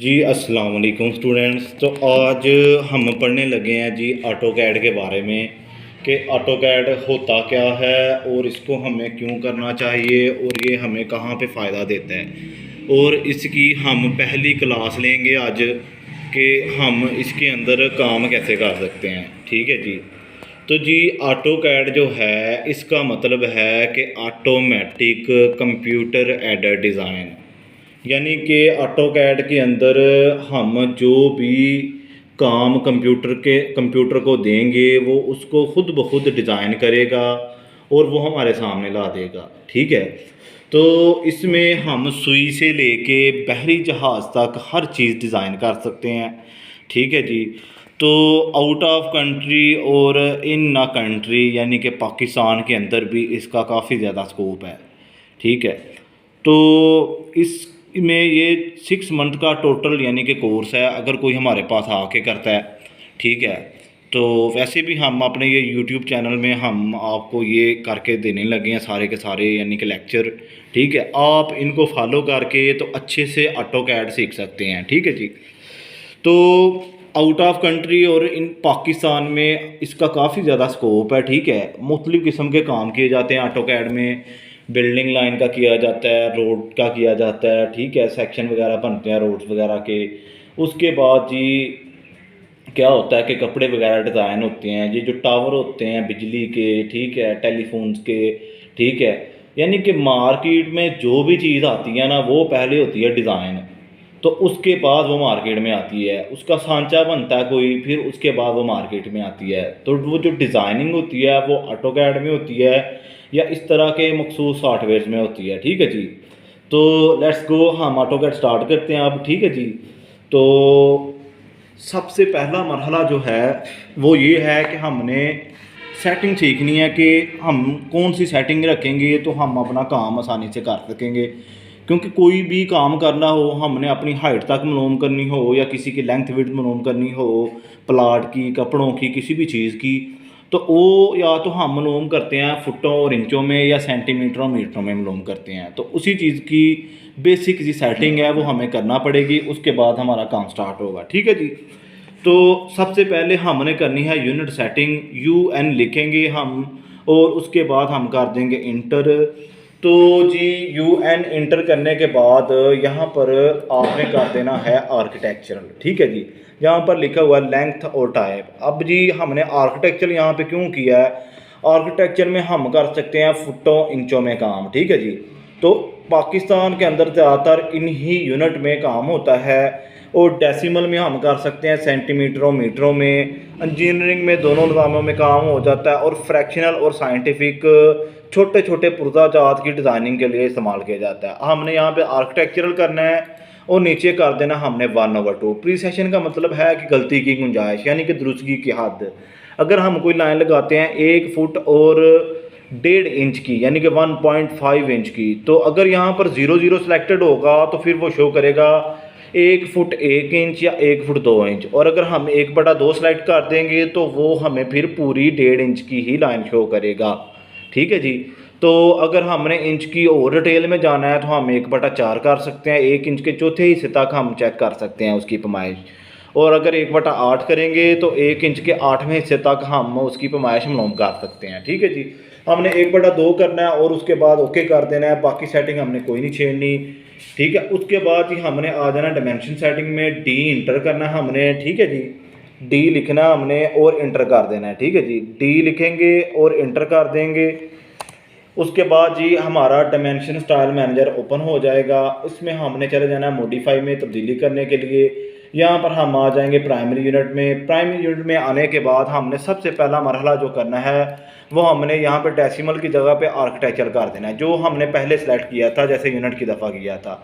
जी अस्सलाम वालेकुम स्टूडेंट्स। तो आज हम पढ़ने लगे हैं जी ऑटो कैड के बारे में कि ऑटो कैड होता क्या है और इसको हमें क्यों करना चाहिए और ये हमें कहाँ पे फ़ायदा देता है। और इसकी हम पहली क्लास लेंगे आज कि हम इसके अंदर काम कैसे कर सकते हैं। ठीक है जी। तो जी ऑटो कैड जो है इसका मतलब है कि ऑटोमेटिक कंप्यूटर एडेड डिज़ाइन, यानी कि ऑटो कैड के अंदर हम जो भी काम कंप्यूटर को देंगे वो उसको खुद ब खुद डिज़ाइन करेगा और वो हमारे सामने ला देगा। ठीक है। तो इसमें हम सुई से लेके बहरी जहाज़ तक हर चीज़ डिज़ाइन कर सकते हैं। ठीक है जी। तो आउट ऑफ कंट्री और इन ना कंट्री यानी कि पाकिस्तान के अंदर भी इसका काफ़ी ज़्यादा स्कोप है। ठीक है। तो इसमें ये 6 मंथ का टोटल यानी कि कोर्स है, अगर कोई हमारे पास आके करता है। ठीक है। तो वैसे भी हम अपने ये यूट्यूब चैनल में हम आपको ये करके देने लगे हैं सारे के सारे यानी कि लेक्चर। ठीक है। आप इनको फॉलो करके तो अच्छे से ऑटो कैड सीख सकते हैं। ठीक है जी। तो आउट ऑफ कंट्री और इन पाकिस्तान में इसका काफ़ी ज़्यादा स्कोप है। ठीक है। मुख्तलिफ़ किस्म के काम किए जाते हैं ऑटो कैड में। बिल्डिंग लाइन का किया जाता है, रोड का किया जाता है। ठीक है। सेक्शन वगैरह बनते हैं रोड्स वगैरह के। उसके बाद जी क्या होता है कि कपड़े वगैरह डिज़ाइन होते हैं, ये जो टावर होते हैं बिजली के, ठीक है, टेलीफोन्स के। ठीक है। यानी कि मार्केट में जो भी चीज़ आती है ना वो पहले होती है डिज़ाइन, तो उसके बाद वो मार्केट में आती है। उसका सांचा बनता है कोई, फिर उसके बाद वो मार्केट में आती है। तो वो जो डिज़ाइनिंग होती है वो ऑटो कैड में होती है या इस तरह के मखसूस सॉफ्टवेयर में होती है। ठीक है जी। तो लेट्स गो, हम ऑटो कैड स्टार्ट करते हैं अब। ठीक है जी। तो सबसे पहला मरहला जो है वो ये है कि हमने सेटिंग सीखनी है कि हम कौन सी सेटिंग रखेंगे तो हम अपना काम आसानी से कर सकेंगे। क्योंकि कोई भी काम करना हो, हमने अपनी हाइट तक मालूम करनी हो या किसी की लेंथ विड्थ मालूम करनी हो, प्लाट की, कपड़ों की, किसी भी चीज़ की, तो वो या तो हम मालूम करते हैं फुटों और इंचों में या सेंटीमीटरों मीटरों में मालूम करते हैं। तो उसी चीज़ की बेसिक जी सेटिंग है वो हमें करना पड़ेगी, उसके बाद हमारा काम स्टार्ट होगा। ठीक है जी। तो सबसे पहले हमने करनी है यूनिट सेटिंग, UN लिखेंगे हम और उसके बाद हम कर देंगे इंटर। तो जी UN इंटर करने के बाद यहाँ पर आपने कर देना है आर्किटेक्चरल। ठीक है जी। यहाँ पर लिखा हुआ है लेंथ और टाइप। अब जी हमने आर्किटेक्चर यहाँ पे क्यों किया है, आर्किटेक्चर में हम कर सकते हैं फुटों इंचों में काम। ठीक है जी। तो पाकिस्तान के अंदर ज़्यादातर इन्हीं यूनिट में काम होता है और डेसिमल में हम कर सकते हैं सेंटीमीटरों मीटरों में। इंजीनियरिंग में दोनों निज़ामों में काम हो जाता है और फ्रैक्शनल और साइंटिफिक छोटे छोटे पुर्ज़ाजात की डिज़ाइनिंग के लिए इस्तेमाल किया जाता है। हमने यहाँ पे आर्किटेक्चरल करना है और नीचे कर देना हमने 1/2। प्रीसेशन का मतलब है कि गलती की गुंजाइश यानी कि दुरुस्तगी की हद। अगर हम कोई लाइन लगाते हैं 1 फुट और 1.5 इंच की यानी कि 1.5 इंच की, तो अगर यहाँ पर 0 0 सेलेक्टेड होगा तो फिर वो शो करेगा 1 फुट 1 इंच या 1 फुट 2 इंच। और अगर हम 1/2 सेलेक्ट कर देंगे तो वो हमें फिर पूरी 1.5 इंच की ही लाइन शो करेगा। ठीक है जी। तो अगर हमने इंच की और डिटेल में जाना है तो हम 1/4 कर सकते हैं, 1 इंच के चौथे हिस्से तक हम चेक कर सकते हैं उसकी पैमाइश। और अगर 1/8 करेंगे तो 1 इंच के 8वें हिस्से तक हम उसकी पैमाइश मालूम कर सकते हैं। ठीक है जी। हमने 1/2 करना है और उसके बाद ओके कर देना है, बाकी सेटिंग हमने कोई नहीं छेड़नी। ठीक है। उसके बाद ही हमने आ जाना डायमेंशन सेटिंग में, डी इंटर करना है हमने। ठीक है जी। डी लिखना हमने और इंटर कर देना है। ठीक है जी। डी लिखेंगे और इंटर कर देंगे। उसके बाद जी हमारा डायमेंशन स्टाइल मैनेजर ओपन हो जाएगा। इसमें हमने चले जाना है मॉडिफाई में तब्दीली करने के लिए। यहाँ पर हम आ जाएंगे प्राइमरी यूनिट में। प्राइमरी यूनिट में आने के बाद हमने सबसे पहला मरहला जो करना है वो हमने यहाँ पे डेसिमल की जगह पे आर्किटेक्चर कर देना है, जो हमने पहले सेलेक्ट किया था जैसे यूनिट की दफ़ा किया था।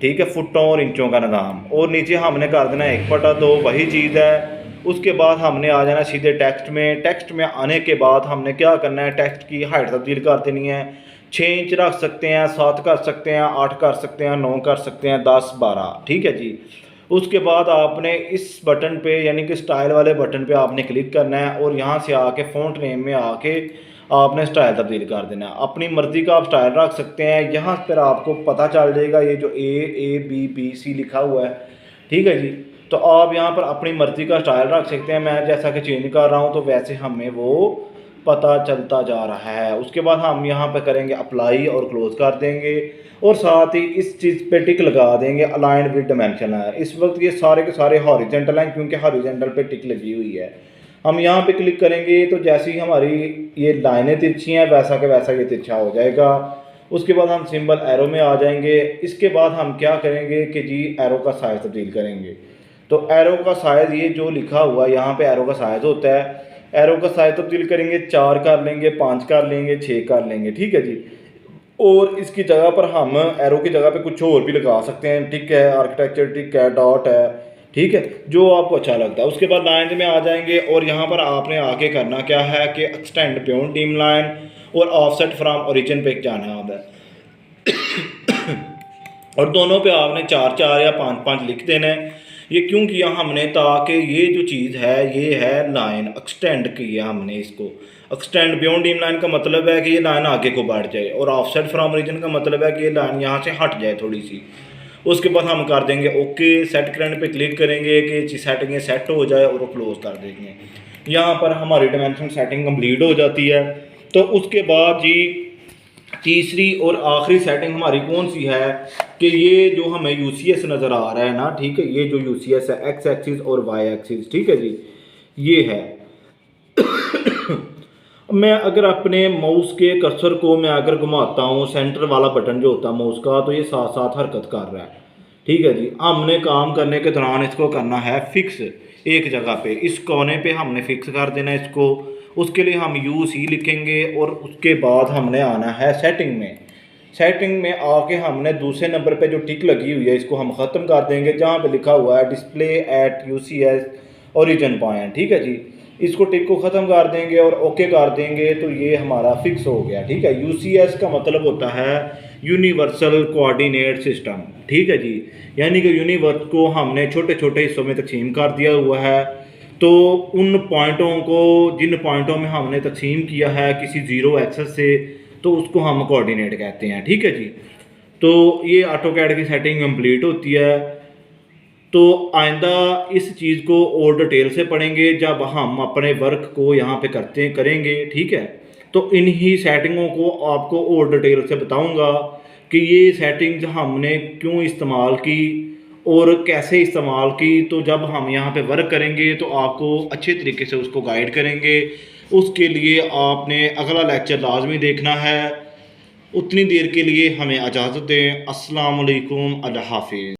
ठीक है। फुटों और इंचों का निज़ाम, और नीचे हमने कर देना 1/2, वही चीज़ है। उसके बाद हमने आ जाना सीधे टेक्स्ट में। टेक्स्ट में आने के बाद हमने क्या करना है, टेक्स्ट की हाइट तब्दील कर देनी है। 6 इंच रख सकते हैं, 7 कर सकते हैं, 8 कर सकते हैं, 9 कर सकते हैं, 10 12। ठीक है जी। उसके बाद आपने इस बटन पे यानी कि स्टाइल वाले बटन पे आपने क्लिक करना है और यहाँ से आके फ़ॉन्ट नेम में आके आपने स्टाइल तब्दील कर देना है। अपनी मर्ज़ी का आप स्टाइल रख सकते हैं। यहाँ पर आपको पता चल जाएगा ये जो A A B B C लिखा हुआ है। ठीक है जी। तो आप यहाँ पर अपनी मर्ज़ी का स्टाइल रख सकते हैं, मैं जैसा कि चेंज कर रहा हूँ तो वैसे हमें वो पता चलता जा रहा है। उसके बाद हम यहाँ पे करेंगे अप्लाई और क्लोज़ कर देंगे और साथ ही इस चीज़ पे टिक लगा देंगे अलाइन विद डायमेंशन है। इस वक्त ये सारे के सारे हॉरिजेंटल हैं क्योंकि हॉरिजेंटल पे टिक लगी हुई है। हम यहाँ पे क्लिक करेंगे तो जैसे ही हमारी ये लाइनें तिरछी हैं वैसा के वैसा ये तिरछा हो जाएगा। उसके बाद हम सिंबल एरो में आ जाएंगे। इसके बाद हम क्या करेंगे कि जी एरो का साइज़ तब्दील करेंगे। तो एरो का साइज़ ये जो लिखा हुआ यहाँ पे एरो का साइज़ होता है, एरो का साइज़ तब्दील करेंगे 4 कर लेंगे, 5 कर लेंगे, 6 कर लेंगे, ठीक है जी। और इसकी जगह पर हम एरो की जगह पे कुछ और भी लगा सकते हैं, टिक है, आर्किटेक्चर टिक है, डॉट है, ठीक है, जो आपको अच्छा लगता है। उसके बाद लाइन में आ जाएंगे और यहाँ पर आपने आके करना क्या है कि एक्सटेंड बियॉन्ड टीम लाइन और ऑफसेट फ्रॉम ओरिजिन पे जाना होता है और दोनों पे आपने 4-4 या 5-5 लिख देना है। ये क्यों किया हमने, ताकि ये जो चीज़ है ये है लाइन एक्सटेंड किया हमने इसको। एक्सटेंड बियॉन्ड टीम लाइन का मतलब है कि ये लाइन आगे को बढ़ जाए और ऑफसेट फ्रॉम ओरिजिन का मतलब है कि ये लाइन यहाँ से हट जाए थोड़ी सी। उसके बाद हम कर देंगे ओके, सेट करंट पे क्लिक करेंगे कि सेटिंग सेट हो जाए और वो क्लोज कर देंगे। यहाँ पर हमारी डायमेंशन सेटिंग कंप्लीट हो जाती है। तो उसके बाद जी तीसरी और आखिरी सेटिंग हमारी कौन सी है कि ये जो हमें यूसीएस नज़र आ रहा है ना, ठीक है, ये जो यूसीएस है एक्स एक्सिस और वाई एक्सिस, ठीक है जी, ये है। मैं अगर अपने माउस के कर्सर को मैं अगर घुमाता हूँ, सेंटर वाला बटन जो होता है माउस का, तो ये साथ साथ हरकत कर रहा है, ठीक है जी। हमने काम करने के दौरान इसको करना है फिक्स एक जगह पे, इस कोने पे हमने फिक्स कर देना है इसको। उसके लिए हम यू सी लिखेंगे और उसके बाद हमने आना है सेटिंग में। सेटिंग में आके हमने दूसरे नंबर पे जो टिक लगी हुई है इसको हम ख़त्म कर देंगे, जहाँ पे लिखा हुआ है display at UCS origin point, ठीक है जी। इसको टिक को ख़त्म कर देंगे और ओके कर देंगे तो ये हमारा फिक्स हो गया, ठीक है। यूसीएस का मतलब होता है यूनिवर्सल कोऑर्डिनेट सिस्टम, ठीक है जी, यानी कि यूनिवर्स को हमने छोटे छोटे हिस्सों में तकसीम कर दिया हुआ है। तो उन पॉइंटों को, जिन पॉइंटों में हमने तकसीम किया है किसी ज़ीरो एक्सेस से, तो उसको हम कोऑर्डिनेट कहते हैं, ठीक है जी। तो ये ऑटोकैड की सेटिंग कंप्लीट होती है। तो आइंदा इस चीज़ को और डिटेल से पढ़ेंगे जब हम अपने वर्क को यहाँ पे करेंगे, ठीक है। तो इन्हीं सेटिंगों को आपको और डिटेल से बताऊँगा कि ये सेटिंग्स हमने क्यों इस्तेमाल की और कैसे इस्तेमाल की। तो जब हम यहाँ पे वर्क करेंगे तो आपको अच्छे तरीके से उसको गाइड करेंगे। उसके लिए आपने अगला लेक्चर लाजमी देखना है। उतनी देर के लिए हमें इजाज़त दें। अस्सलाम वालेकुम, अल्लाह हाफिज़।